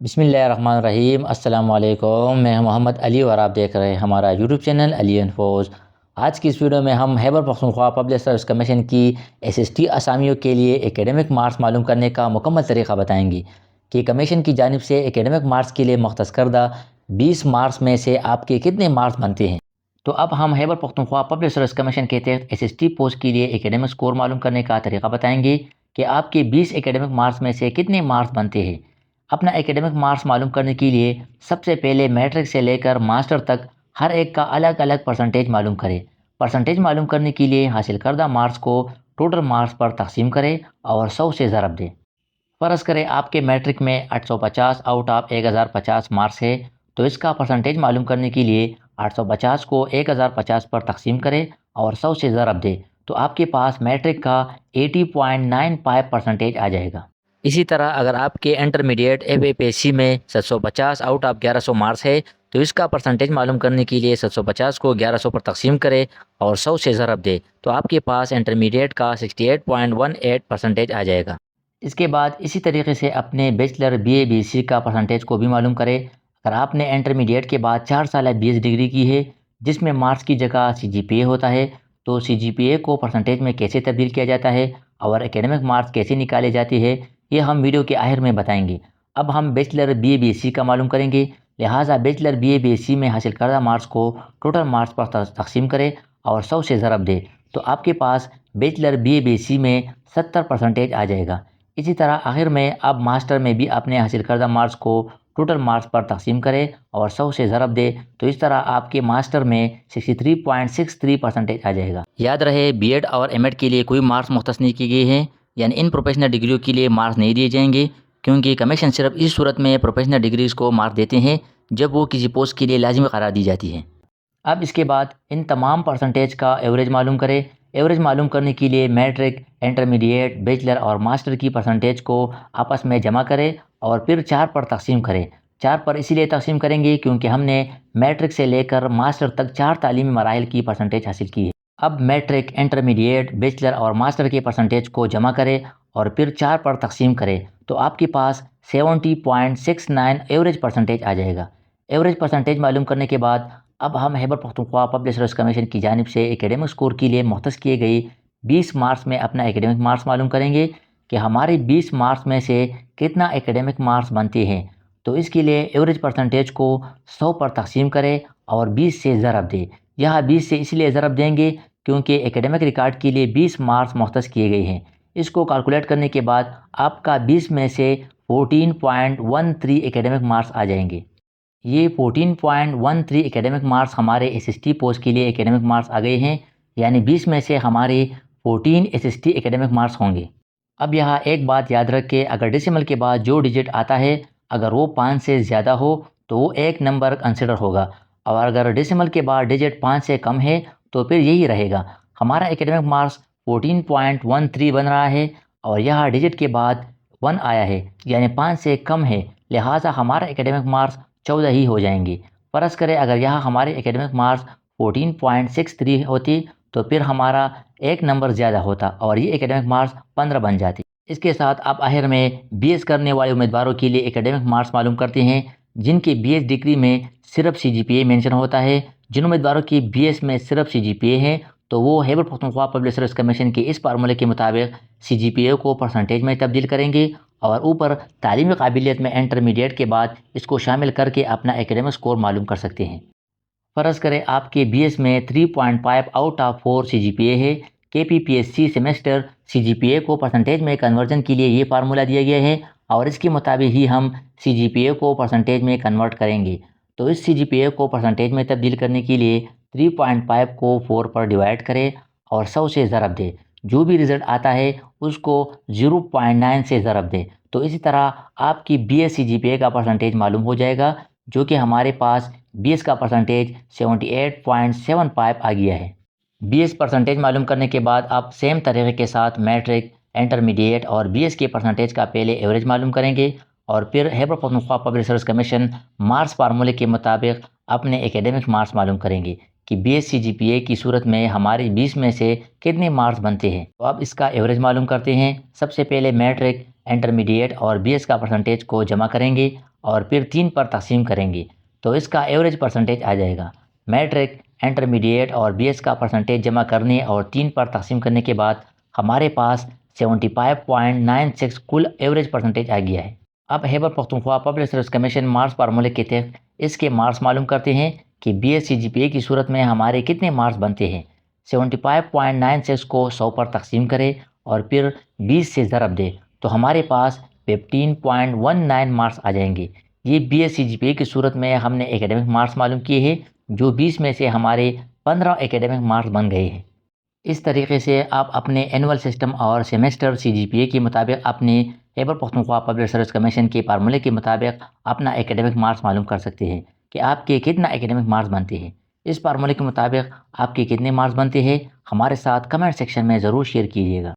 बिस्मिल्लाहिर्रहमानिर्रहीम। अस्सलाम वालेकुम। मैं मोहम्मद अली और आप देख रहे हैं हमारा यूट्यूब चैनल अली इन्फोज। आज की इस वीडियो में हम Khyber Pakhtunkhwa public service commission की एसएसटी असामियों के लिए एकेडमिक मार्क्स मालूम करने का मुकम्मल तरीक़ा बताएंगे कि कमीशन की जानिब से एकेडमिक मार्क्स के लिए मुख्तस करदा 20 मार्क्स में से आपके कितने मार्क्स बनते हैं। तो अब हम Khyber Pakhtunkhwa public service commission के तहत एसएसटी पोस्ट के लिए एकेडमिक स्कोर मालूम करने का तरीक़ा बताएंगे कि आपके 20 एकेडमिक मार्क्स में से कितने मार्क्स बनते हैं। अपना एकेडमिक मार्क्स मालूम करने के लिए सबसे पहले मैट्रिक से लेकर मास्टर तक हर एक का अलग अलग परसेंटेज मालूम करें। परसेंटेज मालूम करने के लिए हासिल करदा मार्क्स को टोटल मार्क्स पर तकसीम करें और 100 से ज़रब दें। फ़र्ज़ करें आपके मैट्रिक में 850 आउट ऑफ 1050 मार्क्स है, तो इसका परसेंटेज मालूम करने के लिए 850 को 1050 पर तकसीम करें और 100 से ज़रब दें, तो आपके पास मैट्रिक का 80.95 परसेंटेज आ जाएगा। इसी तरह अगर आपके इंटरमीडिएट FAPSC में 750 आउट ऑफ 1100 मार्क्स है, तो इसका परसेंटेज मालूम करने के लिए 750 को 1100 पर तकसीम करें और 100 से ज़रब दे, तो आपके पास इंटरमीडिएट का 68.18 परसेंटेज आ जाएगा। इसके बाद इसी तरीके से अपने बैचलर BA BSc का परसेंटेज को भी मालूम करें। अगर आपने इंटरमीडिएट के बाद 4 साल BS डिग्री की है जिसमें मार्क्स की जगह CGPA होता है, तो CGPA को परसेंटेज में कैसे तब्दील किया जाता है और एकेडमिक मार्क्स कैसे निकाले जाते हैं, ये हम वीडियो के आखिर में बताएंगे। अब हम बैचलर BA BSc का मालूम करेंगे, लिहाजा बैचलर BA BSc में हासिल करदा मार्क्स को टोटल मार्क्स पर तकसीम करें और 100 से ज़रब दे, तो आपके पास बैचलर BA BSc में 70 परसेंटेज आ जाएगा। इसी तरह आखिर में अब मास्टर में भी अपने हासिल करदा मार्क्स को टोटल मार्क्स पर तकसीम करें और 100 से ज़रब दे, तो इस तरह आपके मास्टर में 63.63 परसेंटेज आ जाएगा। याद रहे BEd और M.Ed के लिए कोई मार्क्स मुख्तस नहीं किए गए हैं, यानी इन प्रोफेशनल डिग्रियों के लिए मार्क्स नहीं दिए जाएंगे, क्योंकि कमीशन सिर्फ इस सूरत में प्रोफेशनल डिग्रीज़ को मार्क्स देते हैं जब वो किसी पोस्ट के लिए लाजिमी करार दी जाती है। अब इसके बाद इन तमाम परसेंटेज का एवरेज मालूम करें। एवरेज मालूम करने के लिए मैट्रिक, इंटरमीडिएट, बैचलर और मास्टर की परसेंटेज को आपस में जमा करें और फिर 4 पर तकसीम करें। 4 पर इसीलिए तकसीम करेंगे क्योंकि हमने मैट्रिक से लेकर मास्टर तक 4 तालीमी मराहिल की परसेंटेज हासिल की है। अब मैट्रिक, इंटरमीडिएट, बैचलर और मास्टर के परसेंटेज को जमा करें और फिर 4 पर तकसीम करें, तो आपके पास 70.69 एवरेज परसेंटेज आ जाएगा। एवरेज परसेंटेज मालूम करने के बाद अब हम Khyber Pakhtunkhwa public service commission की जानिब से एकेडमिक स्कोर के लिए मुख्तस किए गए 20 मार्क्स में अपना एकेडमिक मार्क्स मालूम करेंगे कि हमारे 20 मार्क्स में से कितना एकेडमिक मार्क्स बनते हैं। तो इसके लिए एवरेज परसेंटेज को 100 पर तकसीम करें और 20 से ज़रब दें। यहाँ 20 से इसलिए ज़रब देंगे क्योंकि एकेडमिक रिकॉर्ड के लिए 20 मार्क्स मुख्तस किए गए हैं। इसको कैलकुलेट करने के बाद आपका 20 में से 14.13 एकेडमिक मार्क्स आ जाएंगे। ये 14.13 एकेडमिक मार्क्स हमारे SST पोस्ट के लिए एकेडमिक मार्क्स आ गए हैं, यानी 20 में से हमारे 14 SST एकेडमिक मार्क्स होंगे। अब यहाँ एक बात याद रखें, अगर डेसिमल के बाद जो डिजिट आता है अगर वो 5 से ज़्यादा हो तो वो एक नंबर कंसिडर होगा, और अगर डेसिमल के बाद डिजिट 5 से कम है तो फिर यही रहेगा। हमारा एकेडमिक मार्क्स 14.13 बन रहा है और यहाँ डिजिट के बाद 1 आया है, यानी 5 से कम है, लिहाजा हमारा एकेडमिक मार्क्स 14 ही हो जाएंगे। फ़र्ज़ करें अगर यहाँ हमारे एकेडमिक मार्क्स 14.63 होती तो फिर हमारा एक नंबर ज़्यादा होता और ये एकेडमिक मार्क्स 15 बन जाती। इसके साथ आप आखिर में BS करने वाले उम्मीदवारों के लिए एकेडमिक मार्क्स मालूम करते हैं जिनकी BS डिग्री में सिर्फ CGPA मेंशन होता है। जिन उम्मीदवारों की BS में सिर्फ CGPA है तो वो Khyber Pakhtunkhwa public service commission के इस फार्मूले के मुताबिक CGPA को परसेंटेज में तब्दील करेंगे और ऊपर तालीमी काबिलियत में इंटरमीडिएट के बाद इसको शामिल करके अपना एकेडमिक स्कोर मालूम कर सकते हैं। फ़र्ज़ करें आपके BS में 3.5 आउट ऑफ 4 CGPA है। KPPSC सेमेस्टर CGPA को परसेंटेज में कन्वर्जन के लिए ये फार्मूला दिया गया है और इसके मुताबिक ही हम CGPA को परसेंटेज में कन्वर्ट करेंगे। तो इस CGPA को परसेंटेज में तब्दील करने के लिए 3.5 को 4 पर डिवाइड करें और 100 से ज़रब दें। जो भी रिज़ल्ट आता है उसको 0.9 से ज़रब दें। तो इसी तरह आपकी BS CGPA का परसेंटेज मालूम हो जाएगा, जो कि हमारे पास BS का परसेंटेज 78.75 आ गया है। BS परसेंटेज मालूम करने के बाद आप सेम तरीके के साथ मैट्रिक, इंटरमीडिएट और BS के परसेंटेज का पहले एवरेज मालूम करेंगे और फिर Khyber Pakhtunkhwa public service commission marks फार्मूले के मुताबिक अपने एकेडमिक मार्क्स मालूम करेंगे कि BS CGPA की सूरत में हमारे 20 में से कितने मार्क्स बनते हैं। तो अब इसका एवरेज मालूम करते हैं। सबसे पहले मैट्रिक, इंटरमीडिएट और BS का परसेंटेज को जमा करेंगे اور پھر 3 پر تقسیم کریں گے تو اس کا ایوریج پرسنٹیج آ جائے گا۔ میٹرک، انٹرمیڈیٹ اور بی ایس کا پرسنٹیج جمع کرنے اور 3 پر تقسیم کرنے کے بعد ہمارے پاس 75.96 کل ایوریج پرسنٹیج آ گیا ہے۔ اب Khyber Pakhtunkhwa public service commission marks فارمولے کے تحت اس کے مارکس معلوم کرتے ہیں کہ بی ایس سی جی پی اے کی صورت میں ہمارے کتنے مارکس بنتے ہیں۔ 75.96 کو 100 پر تقسیم کرے اور پھر 20 سے ضرب دے تو ہمارے پاس 15.19 مارکس آ جائیں گے۔ یہ بی ایس سی جی پی اے کی صورت میں ہم نے ایکیڈمک مارکس معلوم کیے ہیں، جو 20 میں سے ہمارے 15 ایکیڈمک مارکس بن گئے ہیں۔ اس طریقے سے آپ اپنے اینول سسٹم اور سیمیسٹر سی جی پی اے کے مطابق اپنے خیبر پختونخوا پبلک سروس کمیشن کے فارمولے کے مطابق اپنا ایکیڈمک مارکس معلوم کر سکتے ہیں کہ آپ کے کتنا ایکیڈمک مارکس بنتے ہیں۔ اس فارمولے کے مطابق آپ کے کتنے مارکس بنتے ہیں ہمارے ساتھ کمنٹ سیکشن میں ضرور شیئر کیجیے گا۔